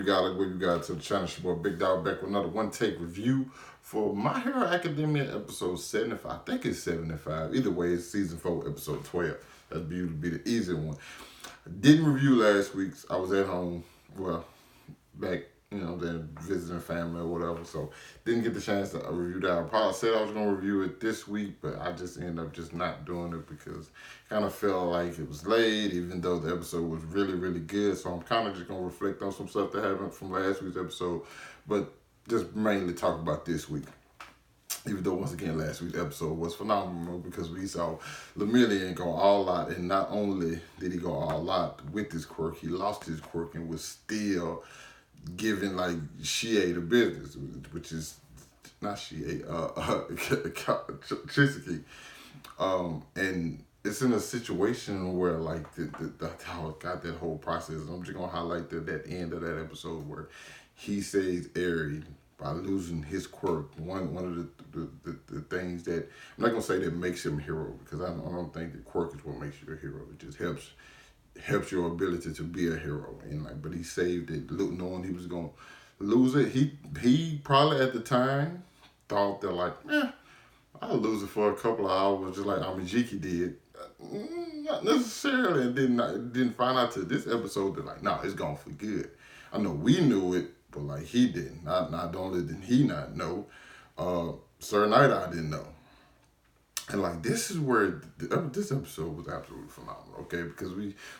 got? What you got to the channel? It's your boy Big Dog back with another one take review for My Hero Academia episode 75. I think it's 75. Either way, it's season 4, episode 12. That'd be the easy one. Didn't review last week's. I was at home. Well, back, then visiting family or whatever. So didn't get the chance to review that. I probably said I was gonna review it this week, but I just ended up just not doing it because kind of felt like it was late, even though the episode was really, really good. So I'm kind of just gonna reflect on some stuff that happened from last week's episode, but just mainly talk about this week. Even though, once again, last week's episode was phenomenal because we saw Lemillion go all out, and not only did he go all out with his quirk, he lost his quirk and was still giving like Shie the business, which is not Shie, Chisaki. And it's in a situation where like how it got that whole process. I'm just gonna highlight that end of that episode where he saves Eri by losing his quirk. One of the things that I'm not gonna say that makes him a hero, because I don't think the quirk is what makes you a hero. It just helps your ability to be a hero. And like, but he saved it, knowing he was gonna lose it. He probably at the time thought that like, I'll lose it for a couple of hours, just like Amijiki did. Not necessarily, and didn't find out till this episode that like, no, it's gone for good. I know we knew it, but like he didn't. Not only did he not know, Sir Nighteye didn't know. And like, this is where this episode was absolutely phenomenal, okay? Because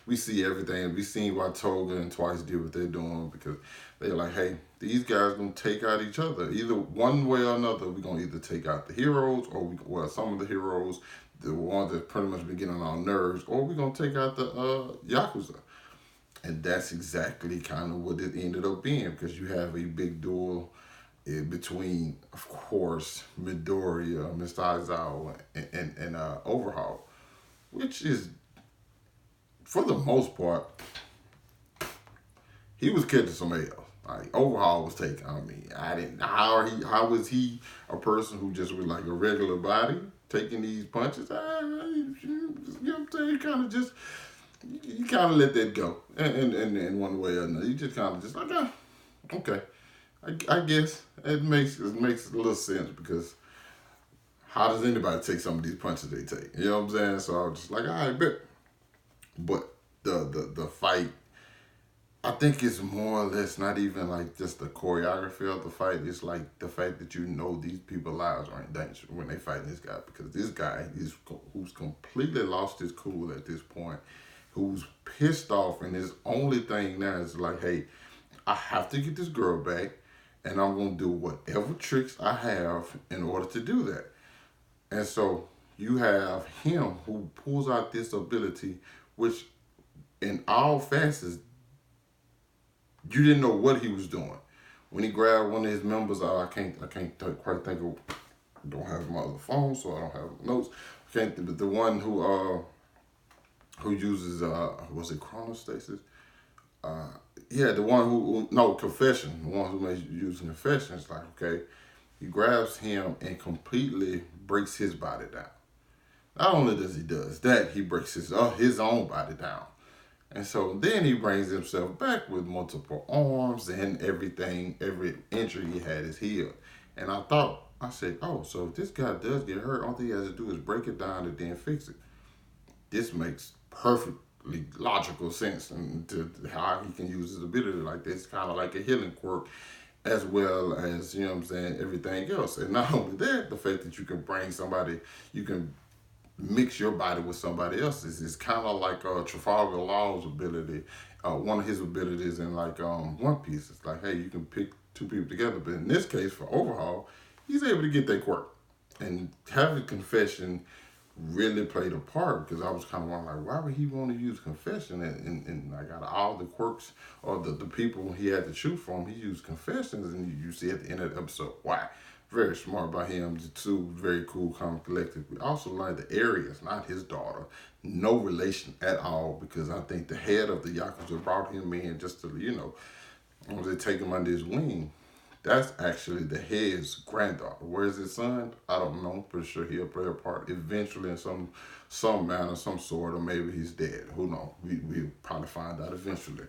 we see everything. We seen why Toga and Twice did what they're doing, because they're like, hey, these guys gonna take out each other. Either one way or another, we're gonna either take out the heroes, or some of the heroes, the ones that pretty much been getting on our nerves, or we're gonna take out the Yakuza. And that's exactly kind of what it ended up being, because you have a big duel between, of course, Midoriya, Mr. Aizawa, and Overhaul, which is, for the most part, he was catching some L's. Like, Overhaul was taking. I mean, I didn't. How was he a person who just was like a regular body taking these punches? You know what I'm saying? You kind of let that go, and one way or another, you just kind of just like, okay. I guess it makes a little sense, because how does anybody take some of these punches they take? You know what I'm saying? So I was just like, all right, bet. But the fight, I think it's more or less not even like just the choreography of the fight. It's like the fact that these people's lives are in danger when they fight this guy, because this guy who's completely lost his cool at this point, who's pissed off, and his only thing now is like, hey, I have to get this girl back, and I'm going to do whatever tricks I have in order to do that. And so you have him who pulls out this ability, which in all facets, you didn't know what he was doing. When he grabbed one of his members, I can't quite think of, I don't have my other phone, so I don't have notes. I can't think of the one who uses, was it chronostasis? Yeah, the one confession. The one who makes you use confession. It's like, okay, he grabs him and completely breaks his body down. Not only does he does that, he breaks his own body down. And so then he brings himself back with multiple arms, and everything, every injury he had is healed. And I said, oh, so if this guy does get hurt, all he has to do is break it down and then fix it. This makes perfectly logical sense, and to how he can use his ability like this, kind of like a healing quirk, as well as, everything else. And not only that, the fact that you can bring somebody, you can mix your body with somebody else's. It's kind of like Trafalgar Law's ability, one of his abilities in like One Piece. It's like, hey, you can pick two people together, but in this case, for Overhaul, he's able to get that quirk. And having confession really played a part, because I was kind of wondering, like, why would he want to use confession? And like, out of all the quirks or the people he had to choose from, he used confessions, and you see at the end of the episode why. Very smart by him. The two very cool, calm, collective. We also learned that Eri is not his daughter, no relation at all, because I think the head of the Yakuza brought him in just to, take him under his wing. That's actually the head's granddaughter. Where's his son? I don't know. Pretty sure he'll play a part eventually in some manner, some sort, or maybe he's dead. Who knows? We'll probably find out eventually.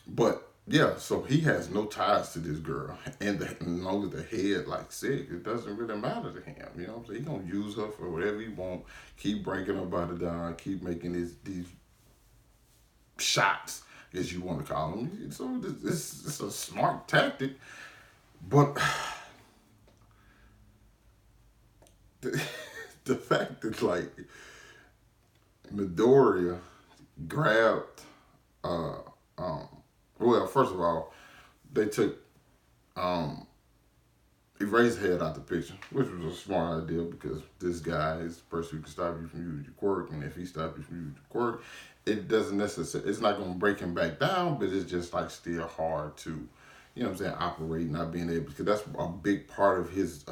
But yeah, so he has no ties to this girl, and as long as the head like sick, it doesn't really matter to him. You know what I'm saying? He gonna use her for whatever he want. Keep breaking her body down. Keep making these shots, as you want to call them. So it's a smart tactic, but the, the fact that like Midoriya grabbed, uh, um, well, first of all, they took um, Eraserhead out the picture, which was a smart idea because this guy is the person who can stop you from using your quirk, and if he stops you from using your quirk, it doesn't necessarily, it's not going to break him back down, but it's just like still hard to, you know what I'm saying, operate, not being able, because that's a big part of his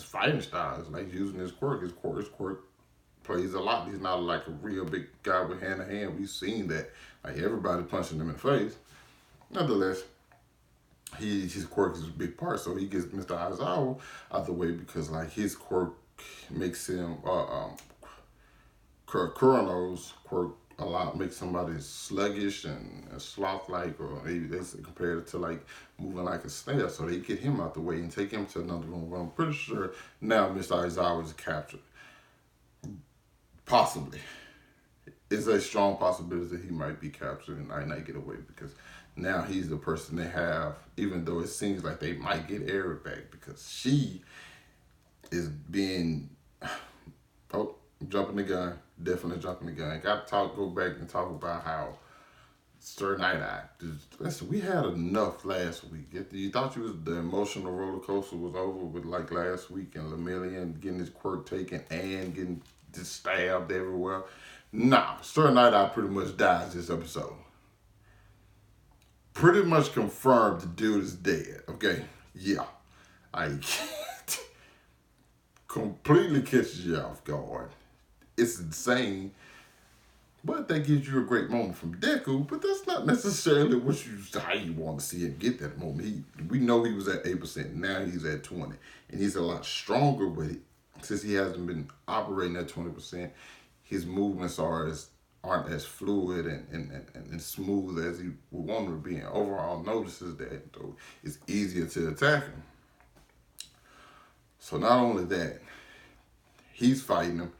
fighting style, is like using his quirk. His quirk plays a lot. He's not like a real big guy with hand to hand. We've seen that. Like everybody punching him in the face. Nonetheless, his quirk is a big part, so he gets Mr. Aizawa out the way because like his quirk makes him Kurono's quirk a lot makes somebody sluggish and sloth like, or maybe they compare it to like moving like a snail. So they get him out the way and take him to another room. But I'm pretty sure now Mr. Aizawa is captured. Possibly. It's a strong possibility that he might be captured and Night get away because now he's the person they have, even though it seems like they might get Eric back because she is being, oh, jumping the gun, definitely jumping the gun. Got to go back and talk about how Sir Nighteye. Listen, we had enough last week. You thought the emotional roller coaster was over with like last week and Lemillion getting his quirk taken and getting just stabbed everywhere. Nah, Sir Nighteye pretty much dies this episode. Pretty much confirmed the dude is dead. Okay, yeah, I completely catches you off guard. It's insane, but that gives you a great moment from Deku. But that's not necessarily how you want to see him get that moment. We know he was at 8%. Now he's at 20, and he's a lot stronger with it since he hasn't been operating at 20%. His movements aren't as fluid and smooth as he would want them to be. And Overhaul notices that, though it's easier to attack him. So not only that, he's fighting him.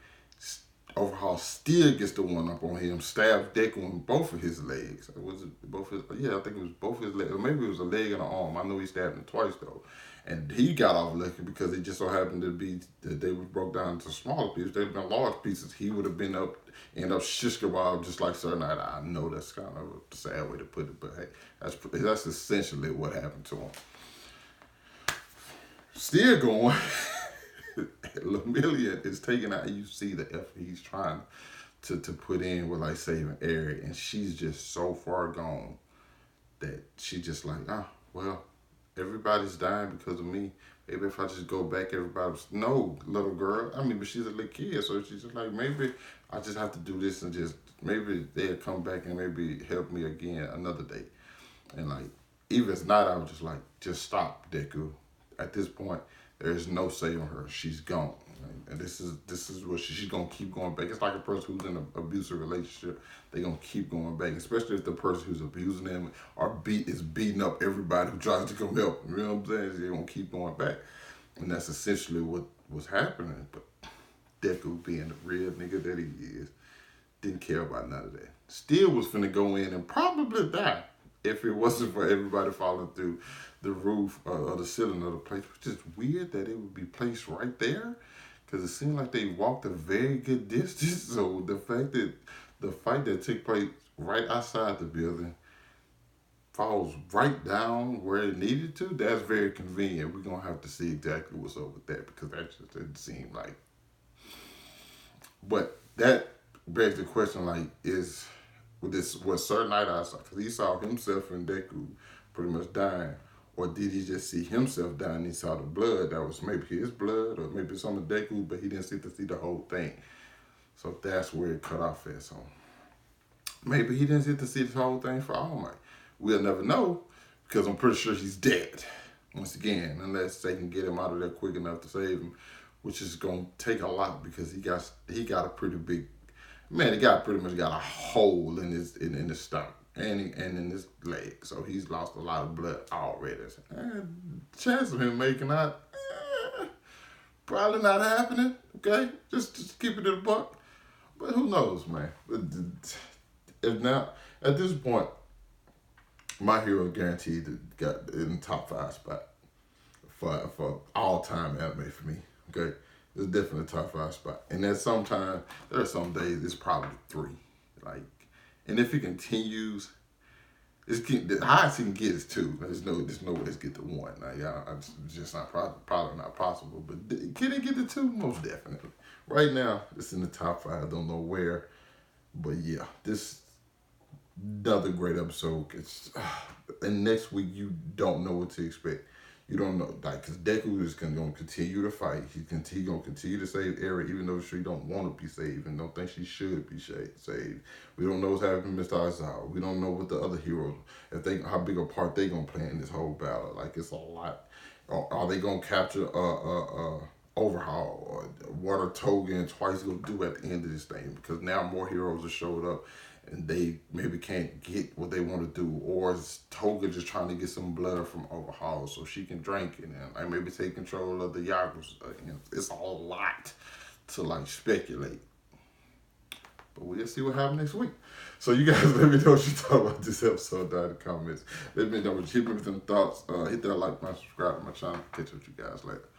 Overhaul still gets the one up on him, stabs Deku in both of his legs. Was it both his? Yeah, I think it was both his legs. Or maybe it was a leg and an arm. I know he stabbed him twice though. And he got off lucky because it just so happened to be that they were broke down into smaller pieces. They'd been large pieces. He would have end up shish kebab just like Sir Night. I know that's kind of a sad way to put it, but hey, that's essentially what happened to him. Still going. Lemillion is taking out. You see the effort he's trying to put in with like saving Eric, and she's just so far gone that she just like, well, everybody's dying because of me. Maybe if I just go back, everybody's no, little girl. I mean, but she's a little kid, so she's just like, maybe I just have to do this and just maybe they'll come back and maybe help me again another day. And like, even if it's not, I was just like, just stop, Deku. At this point, there is no saving her. She's gone. And this is what she's gonna keep going back. It's like a person who's in an abusive relationship. They're gonna keep going back, especially if the person who's abusing them is beating up everybody who tries to come help. You know what I'm saying? They're gonna keep going back, and that's essentially what was happening. But Deku, being the real nigga that he is, didn't care about none of that. Still was finna go in and probably die if it wasn't for everybody falling through the roof or the ceiling of the place. Which is weird that it would be placed right there, because it seemed like they walked a very good distance. So the fact that the fight that took place right outside the building falls right down where it needed to, that's very convenient. We're going to have to see exactly what's up with that, because that just didn't seem like. But that begs the question, like, is was Sir Nighteye, because he saw himself and Deku pretty much dying, or did he just see himself dying and he saw the blood that was maybe his blood or maybe some of Deku, but he didn't see the whole thing. So that's where it cut off at. So maybe he didn't get to see the whole thing for All Might. We'll never know, because I'm pretty sure he's dead. Once again, unless they can get him out of there quick enough to save him, which is going to take a lot, because he got a pretty big, man, the guy pretty much got a hole in his stomach. and in his leg. So he's lost a lot of blood already. Chance of him making out, probably not happening. Okay, just keep it in the buck. But who knows, man? If now at this point, my hero guaranteed to got in the top 5 spot for all time anime for me. Okay, it's definitely a top 5 spot. And then sometimes there are some days it's probably 3. Like, and if he continues, the highest he can get is 2. There's no way to get to 1. Now, yeah, it's just not probably not possible. But can he get to 2? Most definitely. Right now, it's in the top 5. I don't know where, but yeah, this another great episode. It's and next week you don't know what to expect. You don't know, like, because Deku is going to continue to fight. He's going to continue to save Eri, even though she don't want to be saved and don't think she should be saved. We don't know what's happening with Mr. Aizawa. We don't know what the other heroes, how big a part they going to play in this whole battle. Like, it's a lot. Are they going to capture Overhaul? Or what are Toga and Twice going to do at the end of this thing? Because now more heroes have showed up, and they maybe can't get what they want to do, or is Toga just trying to get some blood from Overhaul so she can drink it and like maybe take control of the Yakuza. It's a lot to like speculate, but we'll see what happens next week. So you guys let me know what you thought about this episode down in the comments. Let me know what you with them thoughts. Hit that like button, subscribe to my channel. Catch up with you guys later.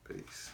Peace.